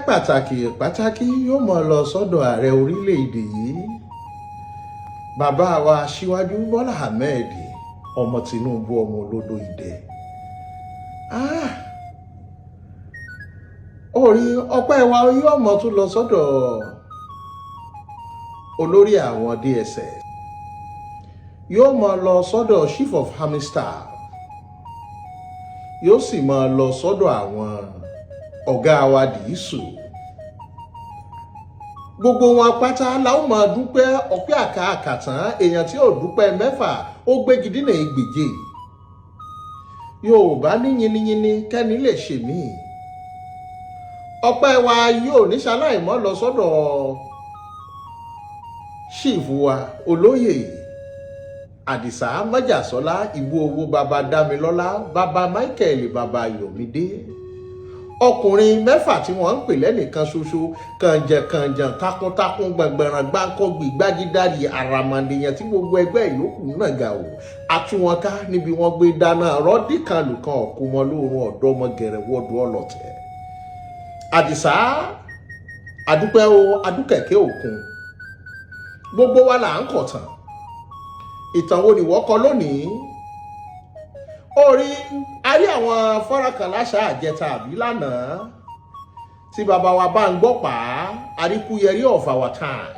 pàtàkì yóò mọ̀ lọ sọ́dọ̀ ààrẹ orílẹ̀-èdè yìí bàbá wa Aṣíwájú Bọ́lá Ahmed ọmọ Tinubu ọmọ olódò ìdẹ. Orí ọpẹ́ wa yóò mọ̀ tún lọ sọ́dọ̀ olórí àwọn DSS, yóò mọ̀ lọ sọ́dọ̀ Chief of Army Staff, yóò sì mọ̀ lọ sọ́dọ̀ àwọn ọ̀gá wa dìísù. Gbogbo wọn pátá láwọn máa dúpẹ́ ọpẹ́ àkàtàn èèyàn tí ò dúpẹ́ mẹ́fà ó gbégi dínà ìgbèje. Yorùbá ní yiniyini kẹ́ni lè ṣe mí. Ọpẹ́ wa yóò ní ṣaláìmọ́ lọ sọ́dọ̀ ṣífù wa olóyè Àdìsá Májàsọ́lá Ìgbòho bàbá Dámilọ́lá bàbá Michael bàbá Yomide. Ọkùnrin mẹ́fà tí wọ́n ń pè lẹ́nìkan ṣoṣo, kànjẹ̀kànjẹ̀ takuntakun gbẹ̀gbẹ̀ràn gbáǹkọ́gbì gbágídárì àràmàǹdìyàn tí gbogbo ẹgbẹ́ ìyókù náà ga ò àtúwọ̀nká níbi wọ́n gbé dáná rọ́dí kan lùkan ọ̀kúnmọ́ lóorun ọ̀dọ́mọgẹ̀rẹ̀ wọ́dù ọlọ́tẹ̀. Àdìsá adúpẹ́ o adúkẹ̀kẹ́ òkun, gbogbo wa là ń kọ̀tàn. Ìtàn wo ni wọ́n kọ lónìí? Orí a rí àwọn fọ́nrán kan láṣà àjẹta àbí lánàá tí bàbá wa bá ń gbọ́ pa àríkúyẹrí of our time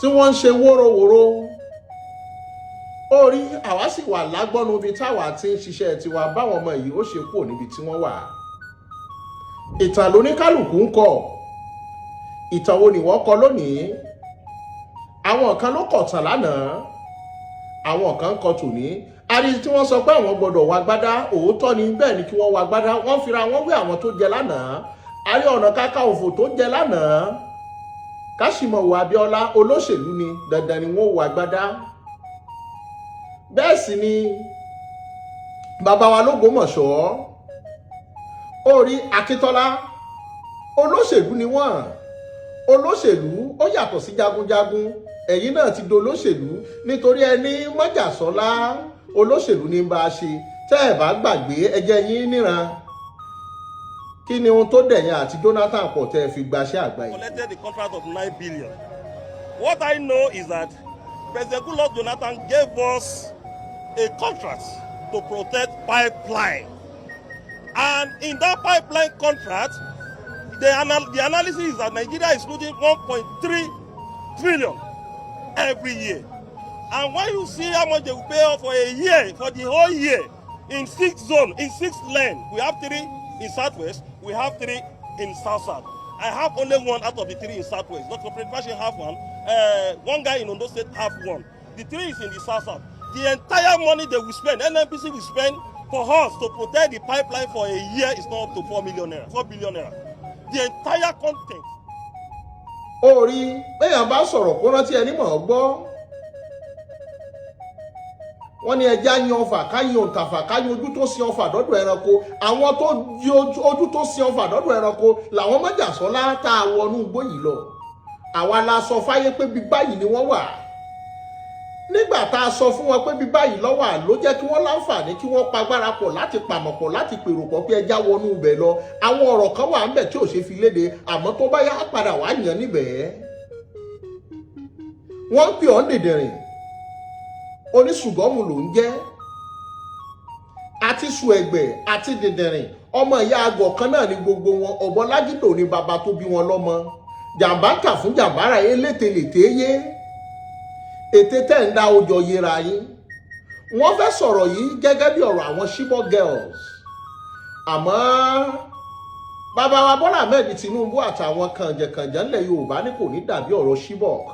tí wọ́n ń ṣe wórówóró. Orí àwa sì wà lágbọ́nu ibi táwa ti ń ṣiṣẹ́ tiwa báwọn ọmọ yìí ó ṣe kúrò níbi tí wọ́n wà. Ìtàn lóníkálùkù ń kọ. Ìtàn wo ni wọ́n kọ lónìí? Àwọn kan ló kọ̀tàn lánàá, àwọn kan kọ tòní. Àrí tí wọ́n sọ pé àwọn gbọ́dọ̀ wá gbádá, òótọ́ ni, bẹ́ẹ̀ ni kí wọ́n wá gbádá. Wọ́n fira wọn wé àwọn tó jẹ lánàá. Àrí Ọ̀nà Kakanfò tó jẹ lánàá. Káṣímọ̀wò Abíọ́lá olóṣèlú ni, dandan ni wọ́n wá gbádá. Bẹ́ẹ̀ sì ni bàbá wa l'Ógbómọ̀ṣọ́, Orí Akíntọ́lá olóṣèlú ni wọ́n. Olóṣèlú ó yàtọ̀ sí jagunjagun. Ẹ̀yin náà ti dolóṣèlú nítorí ẹni Májàsọ́lá olóṣèlú ní bá a ṣe. Tẹ́ ẹ̀ bá gbàgbé ẹjẹ́ yín níran. Kí ni ohun tó dẹ̀yìn àti Jonathan pọ̀ tẹ́ ẹ fi gbaṣẹ́ àgbáyé? Collected the contract of 9 billion. What I know is that President Goodluck Jonathan gave us a contract to protect pipeline. And in that pipeline contract, the analysis is that Nigeria is losing 1.3 trillion every year. And when you see how much they will pay off for a year, for the whole year, in 6 zones, in 6 lanes, we have 3 in Southwest, we have 3 in South-South. I have only 1 out of the 3 in Southwest. Dr. Predpashin have 1. One guy in Ondo State have 1. The 3 is in the South-South. The entire money they will spend, NNPC will spend for us to protect the pipeline for a year is not up to 4 billion naira. The entire content. Orí bẹ́yàn bá sọ̀rọ̀ kó rántí ẹni mọ̀ ọ́ gbọ́. Wọ́n ní ẹja yan ọfà káyan òǹtàfà káyan ojú tó sin ọfà dọ́dọ̀ ẹranko. Àwọn tó di ojú tó sin ọfà dọ́dọ̀ ẹranko làwọn Májàsọ́lá tá a wọnú igbó yìí lọ. Àwa la sọ fáyé pé bí báyìí ni wọ́n wà. Nígbà tá a sọ fún wọn pé bí báyìí ló wà ló jẹ́ kí wọ́n láǹfààní kí wọ́n pagbára pọ̀ láti pàmọ̀pọ̀ láti pèrò pọ̀ pé ẹja wọnú ibẹ̀ lọ. Àwọn ọ̀rọ̀ kan wà ńbẹ̀ tí ò ṣe fi léde àmọ́ tó bá yá padà wá yàn níbẹ̀. Wọ́n ń pè ọ́ dèdèrìn, oníṣùgọ́mù ló ń jẹ́, àti sùn ẹ̀gbẹ̀ àti dèdèrìn ọmọ ìyá àgọ̀ kan náà ni gbogbo wọn. Ọ̀bọ̀lájídò ni bàbá tó bí wọn lọ́mọ. Jàǹbá kà fún jàǹbára elételèté yé. Ètè tẹ́ ń dá ojọ yẹra yín. Wọ́n fẹ́ sọ̀rọ̀ yìí gẹ́gẹ́ bí ọ̀rọ̀ àwọn Chibok girls. Àmọ́ bàbá wa Bọ́lá Ahmed Tinubu àtàwọn kànjẹ̀kànjẹ̀ ńlẹ̀ Yorùbá ní kò ní dàbí ọ̀rọ̀ Chibok.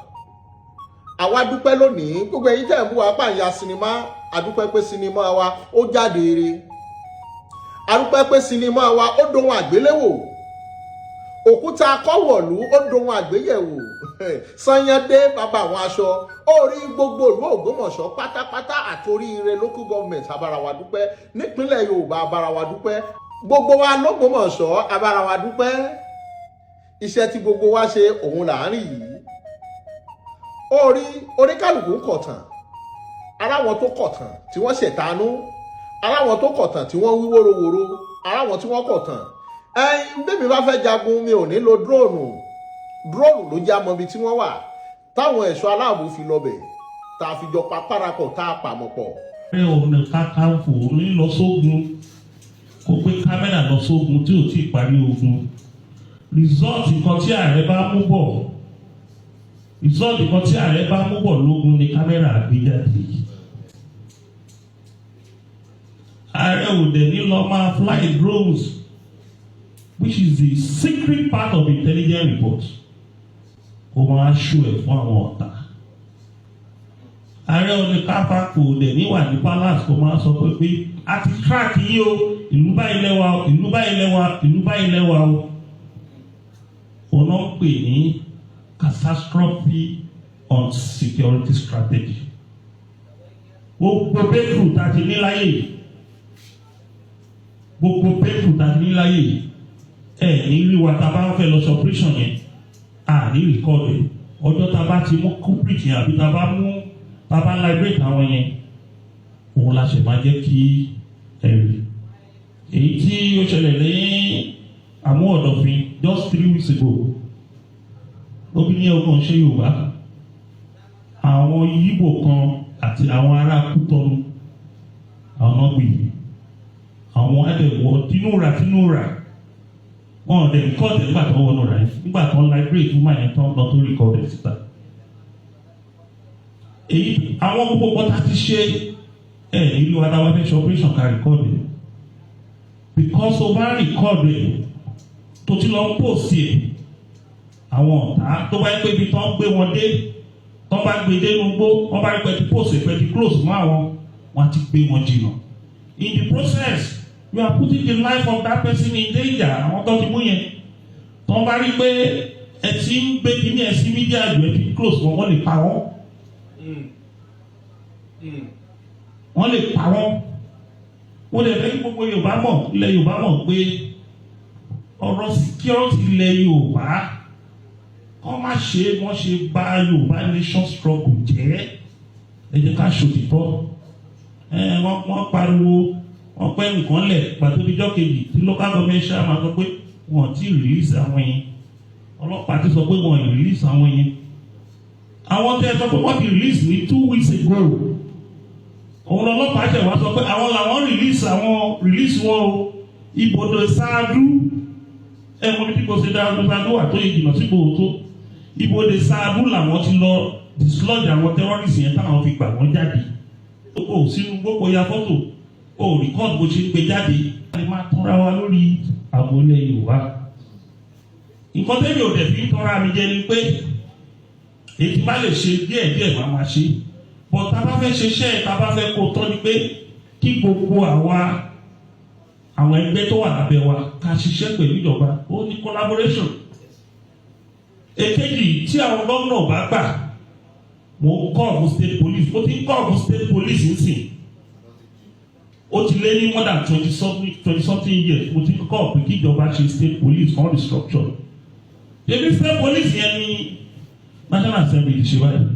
Àwa dúpẹ́ lónìí, gbogbo ẹ̀yin tẹ́ ń bú wa pàǹyà sinimá, àdúpẹ́ pé sinimá wa ó jáde ire. Àdúpẹ́ pé sinimá wa ó dohun àgbéléwò. Òkúta akọ́wọ̀lú ó dohun àgbéyẹ̀wò. Sanyande bàbá àwọn aṣọ. Orí gbogbo ìlú Ògbómọ̀ṣọ́ pátápátá àtorí ire local government abárawa dúpẹ́. Nípínlẹ̀ Yorùbá abárawa dúpẹ́. Gbogbo wa l'Ógbómọ̀ṣọ́ abárawa dúpẹ́. Iṣẹ́ tí gbogbo wa ṣe òun là ń rí yìí. Orí oníkálùkù ń kọ̀tàn. Aráwọn tó kọ̀tàn tí wọ́n ṣètánú. Aráwọn tó kọ̀tàn tí wọ́n wí wórówóró. Aráwọn tí wọ́n kọ̀tàn bí mi bá fẹ́ jagun mi ò ní lo dróònù ló já mọ́ ibi tí wọ́n wà táwọn ẹ̀ṣọ́ aláàbò fi lọ bẹ̀ tá a fi jọ pa párakọ̀ tá a pàmò pọ̀. ẹ ọ̀nà kakanfò ní lọ sógun kó gbé kámẹ́rà lọ sógun tí ò tí ì parí ogun rìsọ́ọ̀tì kan tí ààrẹ bá mú bọ̀ lógun ni kámẹ́rà gbé jáde. ààrẹ ò dẹ̀ ní lọ máa fly drones which is the secret part of intelligence report kó máa ṣú ẹ̀ fún àwọn ọ̀tá. ààrẹ Ọ̀nà Kakanfò dẹ̀ níwà ní palace kó máa sọ pé a ti track yìí o ìlú báyìí lẹ́wà o ìlú báyìí lẹ́wà ìlú báyìí lẹ́wà o. òun náà ń pè ní catastrophe on security strategy. gbogbo breakthrough tá a ti ní láyé ní rí wa tá a bá fẹ́ lọ sí operation yẹn ní rìkọ́ọ̀dù ọjọ́ tá a bá ti mú culprit yẹn àbí tá a bá liberate àwọn yẹn òun la ṣe máa jẹ́ kí ẹ̀rí. èyí tí ó ṣẹlẹ̀ ní Àmúọ̀dọ̀fin just 3 weeks ago lóbi ní ọgbọ̀n ṣe Yorùbá àwọn Yíbò kan àti àwọn ará Kútọ́nù àwọn náà gbìyànjú àwọn ẹ̀dẹ̀wọ̀ tínúra wọn ò dẹ̀ rìkọ́ọ̀dù nígbà tó wọnú rẹ̀ nígbà tó ń liberate fún máa yẹn tán lọ tó rìkọ́ọ̀dù síta. èyí àwọn gbogbo pọ́tà ti ṣe ìlú adáwà fẹ́ ṣe operation ká rìkọ́ọ̀dù because o bá rìkọ́ọ̀dù tó ti lọ ń pòsì àwọn ọ̀tá tó bá yẹ pé ibi tó ń gbé wọn dé tó bá gbé dé nugbó wọn bá rí pẹ̀tí pòsì pẹ̀tí close mọ́ wọn ti gbé wọn jìnnà. In the process you are putting the life of that person in danger. àwọn tó ti mú yẹn tó ń bá rí pé ẹ ti ń gbé kíní ẹ sí mídíà jù ẹ ti close wọn lè pa wọn. wọ́n lè pa wọ́n. wọ́n lè fẹ́ kí gbogbo Yorùbá mọ̀ ilẹ̀ Yorùbá mọ̀ pé ọ̀rọ̀ security ilẹ̀ Yorùbá kọ́ má ṣe wọ́n ṣe bá Yorùbá nation struggle jẹ́ ẹ jẹ́ ká ṣòtítọ́. wọ́n pariwo wọ́n pẹ́ nǹkan lẹ̀ pàtó bíjọ́ kejì tí local government ṣáà máa sọ pé wọ́n ti release àwọn yẹn ọlọ́pàá ti sọ pé wọ́n release àwọn yẹn. àwọn tẹ́ ẹ sọ pé wọ́n ti release ní 2 weeks ago òun ọlọ́pàá ṣẹ̀ wá sọ pé àwọn làwọn release wọn o ibodò ṣáájú ẹ̀wọ̀n ní kíkọ́ ṣe dáadọ́ ṣáájú wà tó yẹ jìnnà síbò tó ibodò ṣáájú làwọn ti lọ dislodge àwọn terrorists yẹn táwọn fi gbà wọ́n jáde. o sínú gbogbo ya fọ́tò o rìkọ́ọ̀dù bó ṣe ń gbé jáde a lè máa tọ́ra wa lórí àbólẹ̀ Yorùbá. nǹkan tẹ́lẹ̀ ò dẹ̀ fi ń tọ́ra mi jẹ ni pé èyí bá lè ṣe díẹ̀díẹ̀ máa ṣe bọ̀ tá a bá fẹ́ ṣe iṣẹ́ tá a bá fẹ́ kó tọ́ ni pé kí gbogbo àwọn ẹgbẹ́ tó wà lábẹ́ wa ká ṣiṣẹ́ pẹ̀lú ìjọba ó ní collaboration. èkejì tí àwọn gómìnà bá gbà mo ń kọ́ ọ̀fun state police mo ti ń kọ́ ọ̀fun state police nsìn ó ti lé ní more than 20-something years mo ti ń kọ́ ọ̀fun kí ìjọba ṣe state police on restructure. èmi state police yẹn ní National Assembly ti ṣe báyìí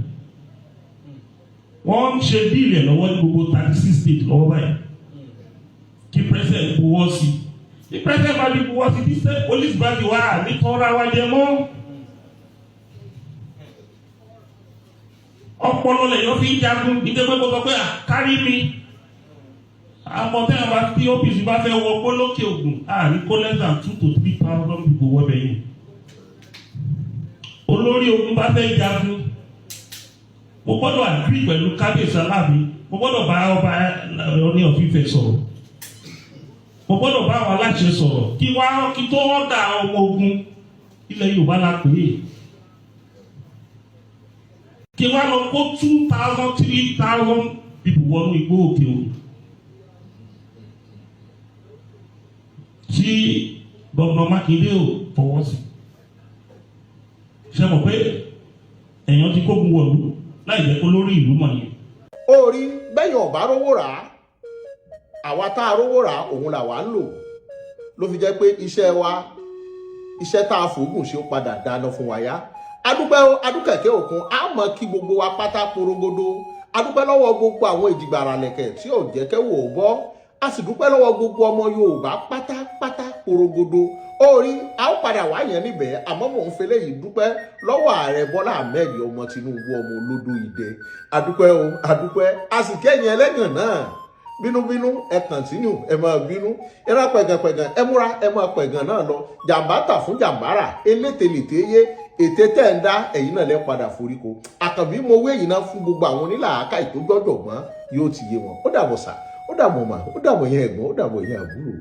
wọ́n ń ṣe díìlì lọ́wọ́ ní gbogbo 36 states lọ́wọ́ báyìí kí president buwọ́ sí kí president bá di buwọ́ sí kí state police bá di wá ní tọ́ra wa jẹ mọ́. ọpọlọ lẹ́yìn fi ń jagun ìdẹ́gbẹ́ gbogbo pé kárí mi àmọ̀tẹ́yìn bá tí OPC bá fẹ́ wọ gbólókè Ògùn àrí kó less than 2 to 3,000 people wọ́ bẹ̀yìn. olórí ogun bá fẹ́ jagun mo gbọ́dọ̀ àgbì pẹ̀lú kábíyèsí aláàbí mo gbọ́dọ̀ bá ọba Ọọ̀ni of Ifẹ̀ sọ̀rọ̀ mo gbọ́dọ̀ bá àwọn aláṣẹ sọ̀rọ̀ kí tó wọ́n dà ọmọ ogun ilẹ̀ Yorùbá la pè é. kí wá lọ kó 2,000-3,000 people wọnú Ìgbòho òkè o. tí gómìnà Mákindé ò fọwọ́ sí. ṣe mọ̀ pé èèyàn ti kógun wọ̀lú láì jẹ́ kó lórí ìlú mọ̀ yẹn. orí bẹ́yìn ọ̀bá rówó rà á àwa tá a rówó rà á òun làwa ń lò ló fi jẹ́ pé iṣẹ́ tá a fòógùn ṣe ó padà dáná fún wa yá. adúkẹ̀kẹ́ òkun a mọ̀ kí gbogbo wa pátá porogodo adúpẹ́ lọ́wọ́ gbogbo àwọn ìjìgbàrà lẹ̀kẹ̀ tí ò jẹ́ kẹ́wò bọ́ a sì dúpẹ́ lọ́wọ́ gbogbo ọmọ Yorùbá pátápátá porogodo orí a ó padà wá yẹn níbẹ̀ àmọ́ mò ń fẹlẹ́ yìí dúpẹ́ lọ́wọ́ ààrẹ Bọ́lá Ahmed ọmọ Tinubu ọmọ olódò ìdẹ adúpẹ́ o adúpẹ́ a sì kẹ́yìn ẹlẹ́gàn náà bínúbínú ẹ kọ̀ntínú ẹ máa bínú ẹ máa pẹ̀gànpẹ̀gàn ẹ múra ẹ máa pẹ̀gàn náà lọ jàǹbá tà fún jàǹbára elételèté yé ètè tẹ́ ń dá ẹ̀yìn náà lẹ́ padà foríko àkànbí mo wé yìí náà fún gbogbo àwọn onílàákà ìtójọ́jọ̀gbọ́n yóò ti yé wọn ó dàbọ̀ sà ó dàbọ̀ mà ó dàbọ̀ yẹn ẹ̀gbọ́n ó dàbọ̀ yẹn àbúrò.